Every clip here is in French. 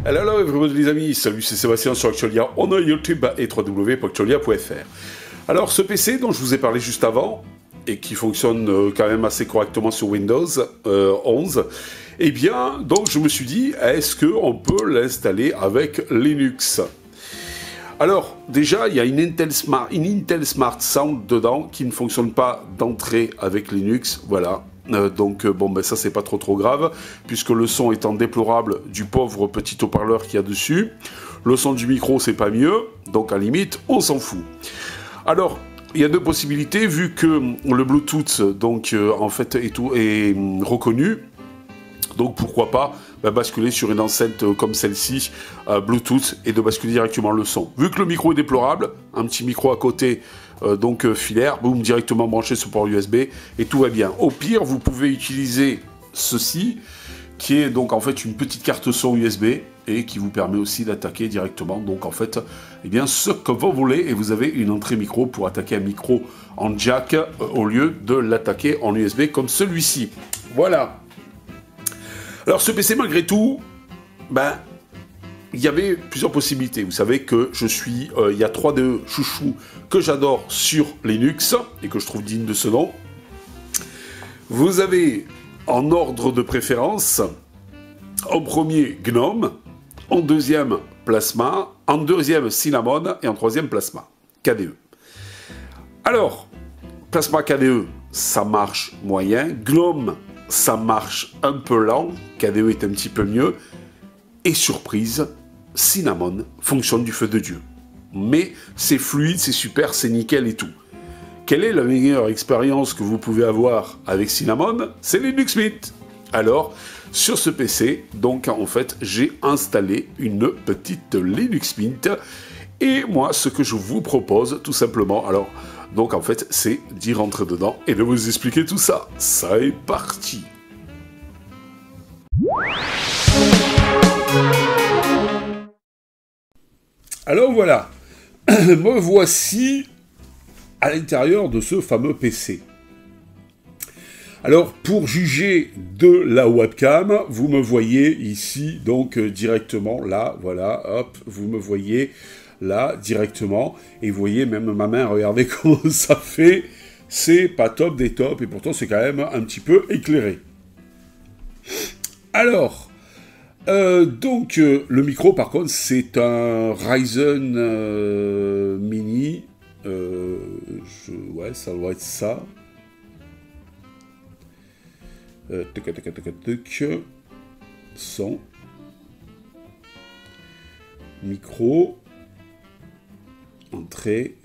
Hello everybody les amis, salut c'est Sébastien sur Actualia, on a YouTube et www.actualia.fr. Alors ce PC dont je vous ai parlé juste avant, et qui fonctionne quand même assez correctement sur Windows 11, eh bien, donc je me suis dit, est-ce qu'on peut l'installer avec Linux ? Alors, déjà, il y a une Intel Smart Sound dedans qui ne fonctionne pas d'entrée avec Linux, voilà. Donc, bon, ben ça, c'est pas trop grave, puisque le son étant déplorable du pauvre petit haut-parleur qu'il y a dessus, le son du micro, c'est pas mieux, donc à la limite, on s'en fout. Alors, il y a deux possibilités, vu que le Bluetooth, donc, en fait, est reconnu, donc pourquoi pas basculer sur une enceinte comme celle-ci, Bluetooth, et de basculer directement le son. Vu que le micro est déplorable, un petit micro à côté, donc filaire, boum, directement branché sur port USB, et tout va bien. Au pire, vous pouvez utiliser ceci, qui est donc en fait une petite carte son USB, et qui vous permet aussi d'attaquer directement, donc en fait, eh bien, ce que vous voulez, et vous avez une entrée micro pour attaquer un micro en jack, au lieu de l'attaquer en USB comme celui-ci. Voilà. Alors ce PC, malgré tout, il y avait plusieurs possibilités. Vous savez que il y a 3 de chouchous que j'adore sur Linux, et que je trouve digne de ce nom. Vous avez, en ordre de préférence, en premier GNOME, en deuxième Plasma, en deuxième Cinnamon, et en troisième Plasma, KDE. Alors, Plasma KDE, ça marche moyen. GNOME, ça marche un peu lent, KDE est un petit peu mieux, et surprise, Cinnamon fonctionne du feu de Dieu. Mais c'est fluide, c'est super, c'est nickel et tout. Quelle est la meilleure expérience que vous pouvez avoir avec Cinnamon ? C'est Linux Mint. Alors, sur ce PC, donc en fait, j'ai installé une petite Linux Mint, et moi, ce que je vous propose, tout simplement, alors, donc en fait, c'est d'y rentrer dedans et de vous expliquer tout ça. Ça est parti. Alors voilà, me voici à l'intérieur de ce fameux PC. Alors pour juger de la webcam, vous me voyez ici, donc directement là, voilà, hop, vous me voyez là, directement, et vous voyez même ma main, regardez comment ça fait, c'est pas top des tops, et pourtant c'est quand même un petit peu éclairé. Alors, donc le micro par contre c'est un Ryzen Mini, ouais ça doit être ça. Son, micro, entrée,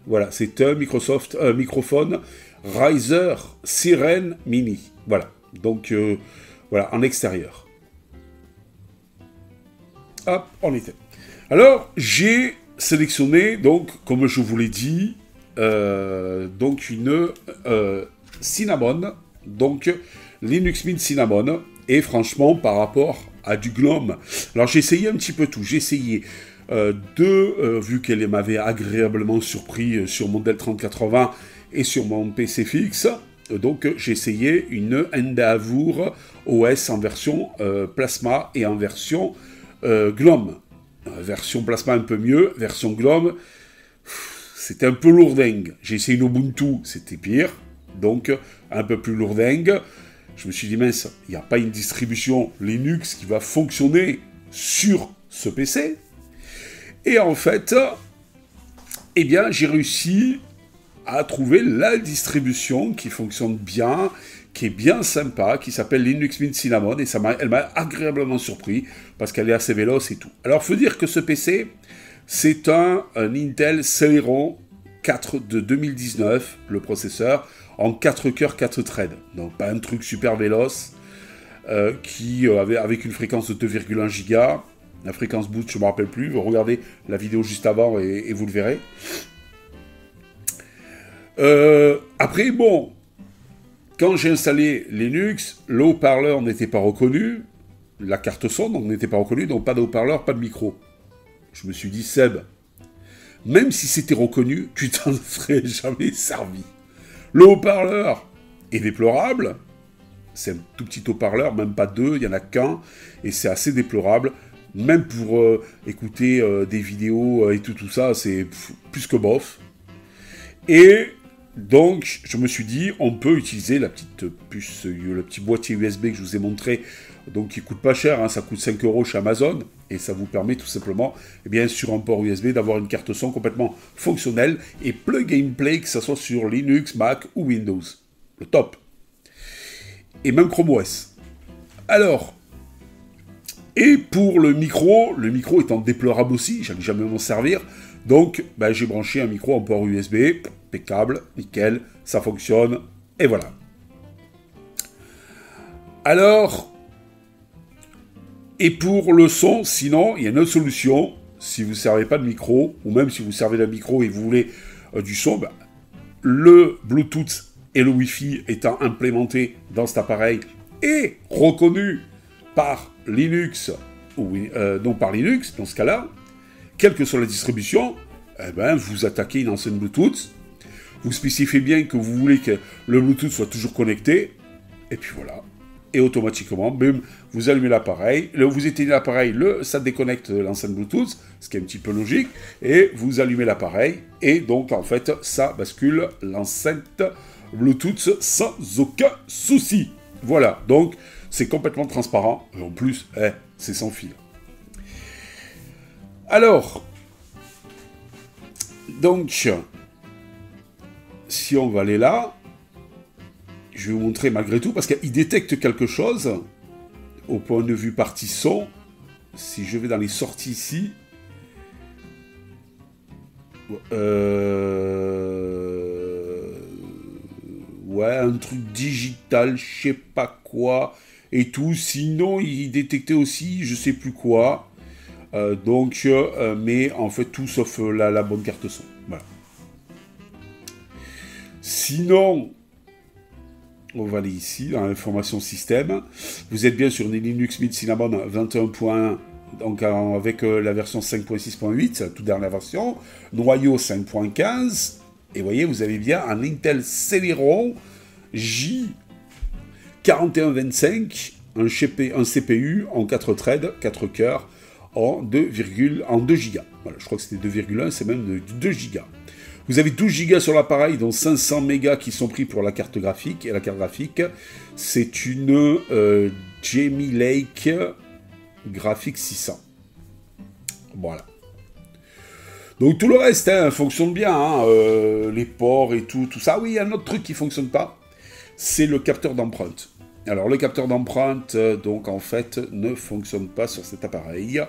voilà, c'est un microphone Riser Sirene Mini, voilà, donc voilà, en extérieur. Hop, on était. Alors, j'ai sélectionné, donc, comme je vous l'ai dit, donc une Cinnamon, donc Linux Mint Cinnamon, et franchement, par rapport à du GNOME, alors j'ai essayé un petit peu tout, j'ai essayé vu qu'elle m'avait agréablement surpris sur mon Dell 3080 et sur mon PC fixe, donc j'ai essayé une Endeavour OS en version Plasma et en version GNOME. Version Plasma un peu mieux, version GNOME, c'était un peu lourdingue. J'ai essayé une Ubuntu, c'était pire, donc un peu plus lourdingue. Je me suis dit, mince, il n'y a pas une distribution Linux qui va fonctionner sur ce PC. Et en fait, eh bien, j'ai réussi à trouver la distribution qui fonctionne bien, qui est bien sympa, qui s'appelle Linux Mint Cinnamon, et elle m'a agréablement surpris, parce qu'elle est assez véloce et tout. Alors, il faut dire que ce PC, c'est un Intel Celeron 4 de 2019, le processeur, en 4 cœurs, 4 threads. Donc, pas un truc super véloce, avec une fréquence de 2,1 Go. La fréquence boot, je ne me rappelle plus. Vous regardez la vidéo juste avant et vous le verrez. Après, bon, quand j'ai installé Linux, le haut-parleur n'était pas reconnu. La carte son n'était pas reconnue, donc pas de haut-parleur, pas de micro. Je me suis dit, Seb, même si c'était reconnu, tu t'en serais jamais servi. Le haut-parleur est déplorable. C'est un tout petit haut-parleur, même pas deux, il n'y en a qu'un, et c'est assez déplorable. Même pour écouter des vidéos et tout ça, c'est plus que bof. Et donc, je me suis dit, on peut utiliser la petite puce, le petit boîtier USB que je vous ai montré, donc qui coûte pas cher, hein, ça coûte 5 € chez Amazon, et ça vous permet tout simplement, eh bien, sur un port USB, d'avoir une carte son complètement fonctionnelle et plug and play, que ce soit sur Linux, Mac ou Windows. Le top. Et même Chrome OS. Alors, et pour le micro étant déplorable aussi, j'allais jamais m'en servir, donc ben, j'ai branché un micro en port USB, impeccable, nickel, ça fonctionne, et voilà. Alors, et pour le son, sinon, il y a une autre solution, si vous ne servez pas de micro, ou même si vous servez d'un micro et vous voulez du son, ben, le Bluetooth et le Wi-Fi étant implémentés dans cet appareil et reconnus par Linux, ou non par Linux, dans ce cas-là, quelle que soit la distribution, eh ben, vous attaquez une enceinte Bluetooth, vous spécifiez bien que vous voulez que le Bluetooth soit toujours connecté, et puis voilà. Et automatiquement, bim, vous allumez l'appareil, vous éteignez l'appareil, ça déconnecte l'enceinte Bluetooth, ce qui est un petit peu logique, et vous allumez l'appareil, et donc en fait, ça bascule l'enceinte Bluetooth sans aucun souci. Voilà, donc c'est complètement transparent, et en plus, c'est sans fil. Alors, donc, si on va aller là, je vais vous montrer malgré tout, parce qu'il détecte quelque chose, au point de vue partie son, si je vais dans les sorties ici, ouais, un truc digital, je sais pas quoi, et tout, sinon il détectait aussi, je sais plus quoi, mais en fait tout sauf la bonne carte son, voilà. Sinon, on va aller ici, dans l'information système. Vous êtes bien sur une Linux Mint Cinnamon 21.1, donc avec la version 5.6.8, c'est la toute dernière version. Noyau 5.15. Et vous voyez, vous avez bien un Intel Celeron J4125, un CPU en 4 threads, 4 cœurs, en 2 Go. Voilà, je crois que c'était 2,1, c'est même 2 Go. Vous avez 12 Go sur l'appareil, dont 500 mégas qui sont pris pour la carte graphique. Et la carte graphique, c'est une Jamie Lake Graphics 600. Voilà. Donc tout le reste fonctionne bien, hein, les ports et tout ça. Oui, il y a un autre truc qui ne fonctionne pas, c'est le capteur d'empreinte. Alors le capteur d'empreinte, donc en fait, ne fonctionne pas sur cet appareil.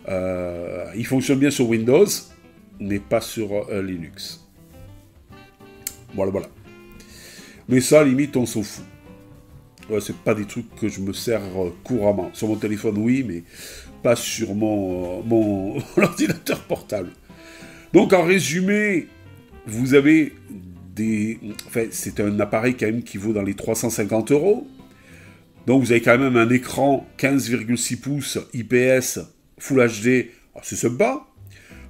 Il fonctionne bien sur Windows, mais pas sur Linux. Voilà. Mais ça, limite, on s'en fout. Ouais, c'est pas des trucs que je me sers couramment. Sur mon téléphone, oui, mais pas sur mon ordinateur portable. Donc, en résumé, vous avez Enfin, c'est un appareil quand même qui vaut dans les 350 €. Donc, vous avez quand même un écran 15,6 pouces IPS Full HD. C'est sympa.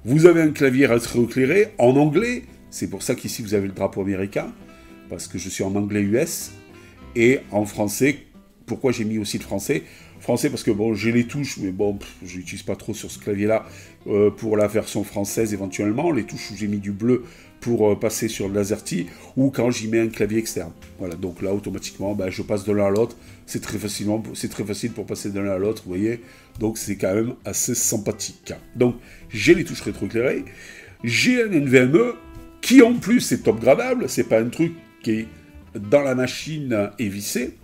Vous avez un clavier rétroéclairé en anglais, c'est pour ça qu'ici vous avez le drapeau américain, parce que je suis en anglais US, et en français. Pourquoi j'ai mis aussi le français? Français parce que bon, j'ai les touches, mais bon, je n'utilise pas trop sur ce clavier-là, pour la version française éventuellement, les touches où j'ai mis du bleu pour passer sur le LaserTy, ou quand j'y mets un clavier externe. Voilà, donc là, automatiquement, ben, je passe de l'un à l'autre, c'est très facile pour passer de l'un à l'autre, vous voyez, donc c'est quand même assez sympathique. Donc, j'ai les touches rétroéclairées, j'ai un NVMe, qui en plus est top gradable, c'est pas un truc qui est dans la machine et vissé,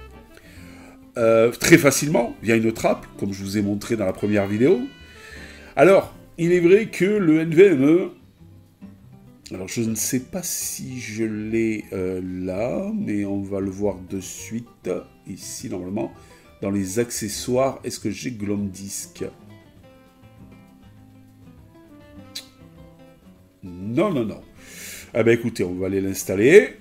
très facilement, via une trappe, comme je vous ai montré dans la première vidéo. Alors, il est vrai que le NVMe, alors je ne sais pas si je l'ai là, mais on va le voir de suite, ici normalement, dans les accessoires. Est-ce que j'ai GLOMDisk? Non. Ah ben écoutez, on va aller l'installer.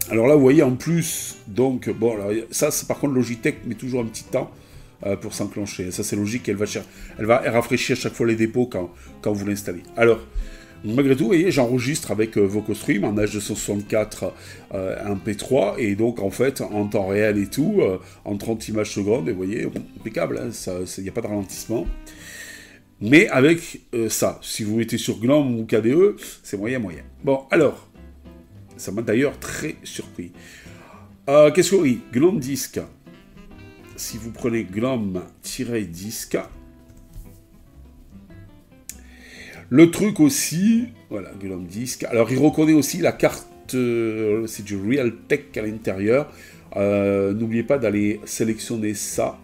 Alors là, vous voyez, en plus, donc, bon, alors, ça, c'est par contre, Logitech met toujours un petit temps pour s'enclencher. Ça, c'est logique, elle va rafraîchir à chaque fois les dépôts quand vous l'installez. Alors, Malgré tout, vous voyez, j'enregistre avec VocoStream en H264 un P3, et donc en fait, en temps réel et tout, en 30 images secondes, et vous voyez, impeccable, hein, il n'y a pas de ralentissement. Mais avec ça, si vous mettez sur GNOME ou KDE, c'est moyen. Bon, alors, ça m'a d'ailleurs très surpris. Qu'est-ce que oui, GNOME Disk. Si vous prenez GNOME-Disk, le truc aussi, voilà, GNOME Disk. Alors, il reconnaît aussi la carte, c'est du Realtek à l'intérieur. N'oubliez pas d'aller sélectionner ça.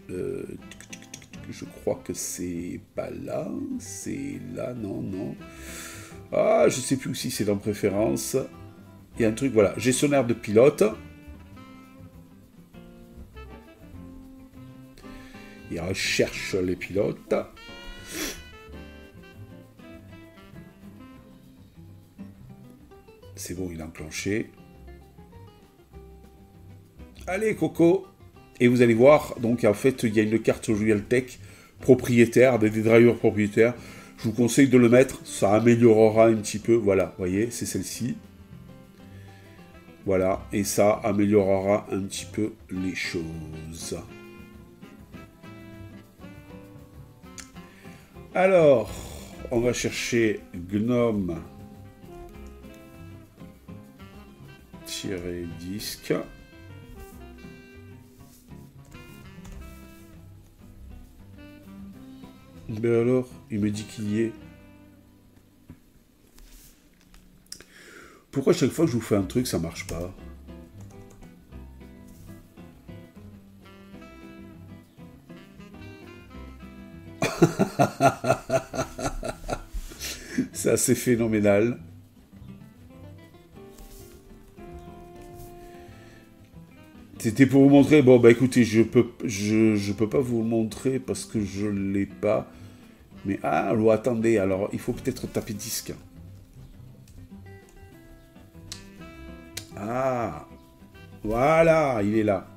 Je crois que c'est pas là, c'est là, non. Ah, je sais plus si c'est dans préférence. Il y a un truc, voilà, gestionnaire de pilote. Il recherche les pilotes. C'est bon, il a enclenché. Allez, Coco. Et vous allez voir, donc en fait, il y a une carte Realtek propriétaire, des drivers propriétaires. Je vous conseille de le mettre, ça améliorera un petit peu. Voilà, vous voyez, c'est celle-ci. Voilà, et ça améliorera un petit peu les choses. Alors, on va chercher GNOME-Disk. Ben alors, il me dit qu'il y est. Pourquoi chaque fois que je vous fais un truc, ça marche pas? C'est assez phénoménal. C'était pour vous montrer. Bon, bah écoutez, je peux pas vous le montrer parce que je l'ai pas. Mais alors attendez, alors il faut peut-être taper disque. Ah, voilà, il est là.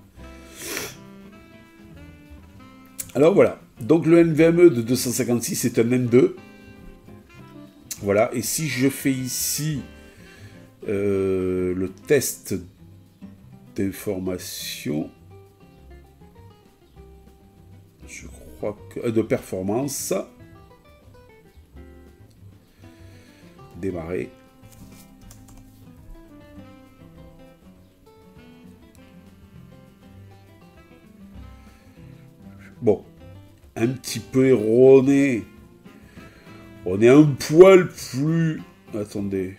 Alors voilà, donc le NVMe de 256 c'est un M2. Voilà, et si je fais ici le test d'information, je crois que de performance, démarrer. Bon, un petit peu erroné. On est un poil plus... Attendez.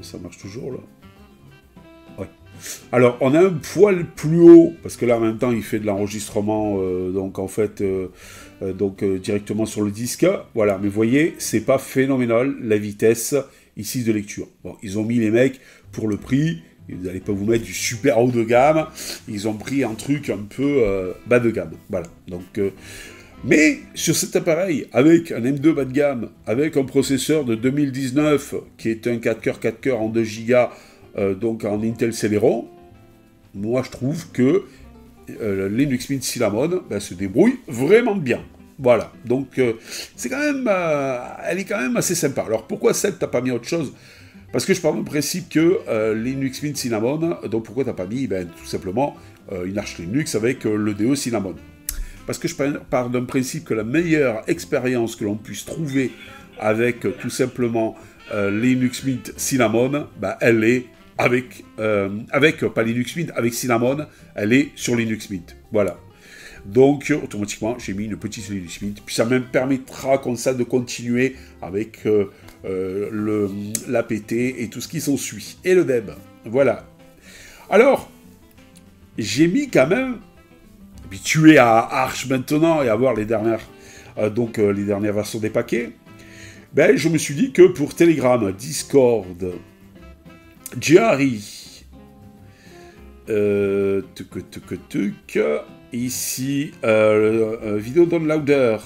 Ça marche toujours, là. Ouais. Alors, on est un poil plus haut, parce que là, en même temps, il fait de l'enregistrement, donc en fait, directement sur le disque. Voilà, mais vous voyez, c'est pas phénoménal, la vitesse, ici, de lecture. Bon, ils ont mis les mecs pour le prix... Vous n'allez pas vous mettre du super haut de gamme. Ils ont pris un truc un peu bas de gamme. Voilà. Donc, mais sur cet appareil, avec un M2 bas de gamme, avec un processeur de 2019, qui est un 4 cœurs en 2 Go, donc en Intel Celeron, moi je trouve que Linux Mint Cinnamon se débrouille vraiment bien. Voilà. Donc, c'est quand même, elle est quand même assez sympa. Alors, pourquoi Seb t'as pas mis autre chose ? Parce que je pars du principe que Linux Mint Cinnamon, donc pourquoi t'as pas mis tout simplement une Arch Linux avec le DE Cinnamon. Parce que je pars d'un principe que la meilleure expérience que l'on puisse trouver avec tout simplement Linux Mint Cinnamon, elle est avec pas Linux Mint, avec Cinnamon, elle est sur Linux Mint. Voilà. Donc, automatiquement, j'ai mis une petite Linux Mint. Puis ça me permettra comme ça de continuer avec l'APT et tout ce qui s'ensuit. Et le Deb. Voilà. Alors, j'ai mis quand même, habitué à Arch maintenant et à voir les dernières, les dernières versions des paquets, je me suis dit que pour Telegram, Discord, Jari, ici, vidéo downloader.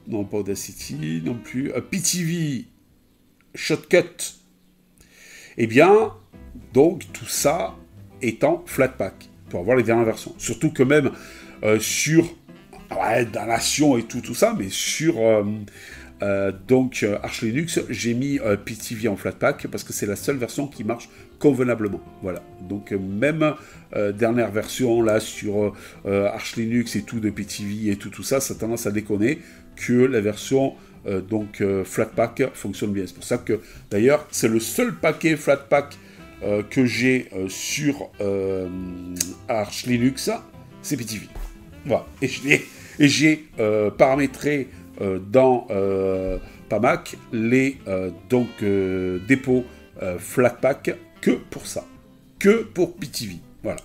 Non, pas Audacity, non plus. PTV, Shotcut. Eh bien, donc, tout ça, étant Flatpak, pour avoir les dernières versions. Surtout que même sur Damnation et tout ça, mais sur Arch Linux, j'ai mis PTV en Flatpak parce que c'est la seule version qui marche convenablement. Voilà. Donc même dernière version là sur Arch Linux et tout de PTV et tout ça, ça a tendance à déconner que la version Flatpak fonctionne bien. C'est pour ça que d'ailleurs c'est le seul paquet Flatpak que j'ai sur Arch Linux, c'est PTV. Voilà. Et j'ai paramétré dans Pamac les dépôts Flatpak que pour ça, que pour PTV. Voilà.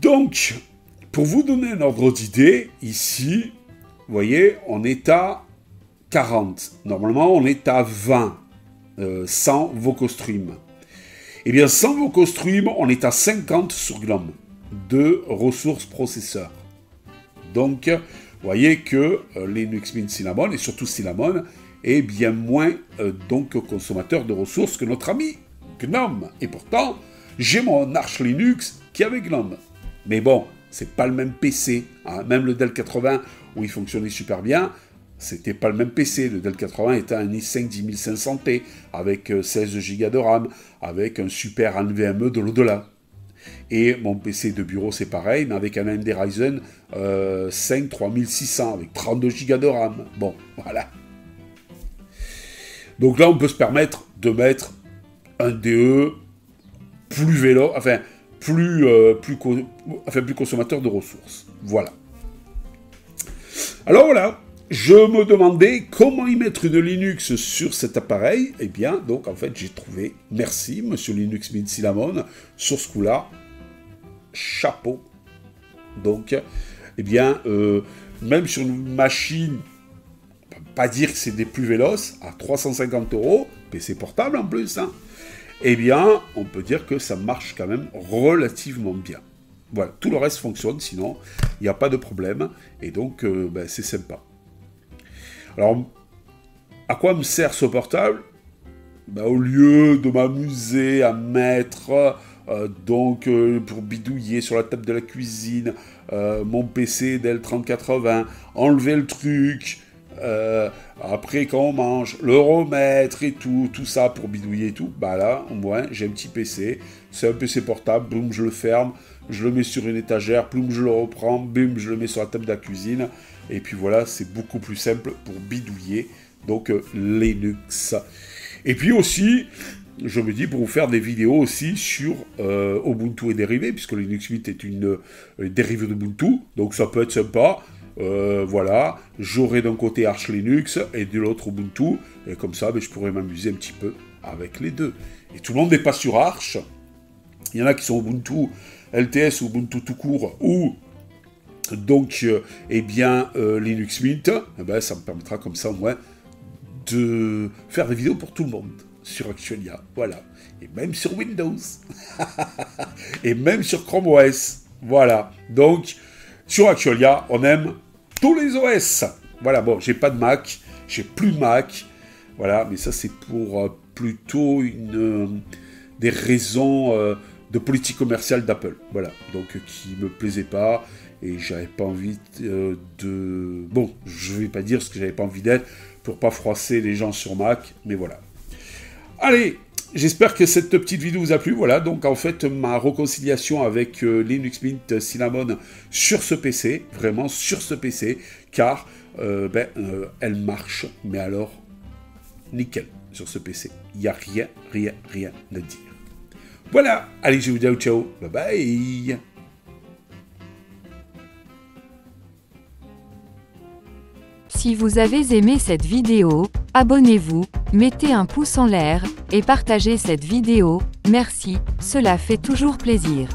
Donc, pour vous donner un ordre d'idée, ici, vous voyez, on est à 40. Normalement, on est à 20 sans VocoStream. Eh bien, sans VocoStream, on est à 50 sur GNOME de ressources processeurs. Donc, vous voyez que Linux Mint Cinnamon, et surtout Cinnamon, est bien moins consommateur de ressources que notre ami GNOME. Et pourtant, j'ai mon Arch Linux qui est avec GNOME. Mais bon, c'est pas le même PC. Hein. Même le Dell 80, où il fonctionnait super bien, c'était pas le même PC. Le Dell 80 était un i5 10500T, avec 16 Go de RAM, avec un super NVMe de l'au-delà. Et mon PC de bureau, c'est pareil, mais avec un AMD Ryzen 5 3600, avec 32 Go de RAM. Bon, voilà. Donc là, on peut se permettre de mettre un DE plus vélo, plus consommateur de ressources. Voilà. Alors voilà, je me demandais comment y mettre une Linux sur cet appareil. Eh bien, donc en fait, j'ai trouvé, merci, monsieur Linux Mint Cinnamon, sur ce coup-là, chapeau. Donc, eh bien, même sur une machine, on ne peut pas dire que c'est des plus véloces, à 350 €, PC portable en plus, hein, eh bien, on peut dire que ça marche quand même relativement bien. Voilà, tout le reste fonctionne, sinon, il n'y a pas de problème, et donc, c'est sympa. Alors, à quoi me sert ce portable ? Au lieu de m'amuser à mettre, pour bidouiller sur la table de la cuisine, mon PC Dell 3080, enlever le truc, après quand on mange, le remettre et tout ça pour bidouiller et tout, là, au moins, j'ai un petit PC, c'est un PC portable, boum, je le ferme, je le mets sur une étagère, boum, je le reprends, boum, je le mets sur la table de la cuisine, et puis voilà, c'est beaucoup plus simple pour bidouiller, donc Linux. Et puis aussi, je me dis, pour vous faire des vidéos aussi sur Ubuntu et dérivés, puisque Linux Mint est une dérivée d'Ubuntu, donc ça peut être sympa. Voilà, j'aurai d'un côté Arch Linux et de l'autre Ubuntu, et comme ça, je pourrais m'amuser un petit peu avec les deux. Et tout le monde n'est pas sur Arch. Il y en a qui sont Ubuntu LTS ou Ubuntu tout court, ou donc, Linux Mint. Ça me permettra comme ça, au moins, de faire des vidéos pour tout le monde sur Actualia, voilà, et même sur Windows, et même sur Chrome OS, voilà. Donc, sur Actualia, on aime tous les OS. Voilà, bon, j'ai pas de Mac, j'ai plus de Mac, voilà, mais ça c'est pour plutôt des raisons de politique commerciale d'Apple, voilà, donc qui me plaisait pas, et j'avais pas envie Bon, je vais pas dire ce que j'avais pas envie d'être, pour pas froisser les gens sur Mac, mais voilà. Allez, j'espère que cette petite vidéo vous a plu. Voilà, donc en fait, ma réconciliation avec Linux Mint Cinnamon sur ce PC, vraiment sur ce PC, car elle marche, mais alors, nickel, sur ce PC. Il n'y a rien à dire. Voilà, allez, je vous dis ciao, bye bye. Si vous avez aimé cette vidéo, abonnez-vous, mettez un pouce en l'air, et partagez cette vidéo, merci, cela fait toujours plaisir.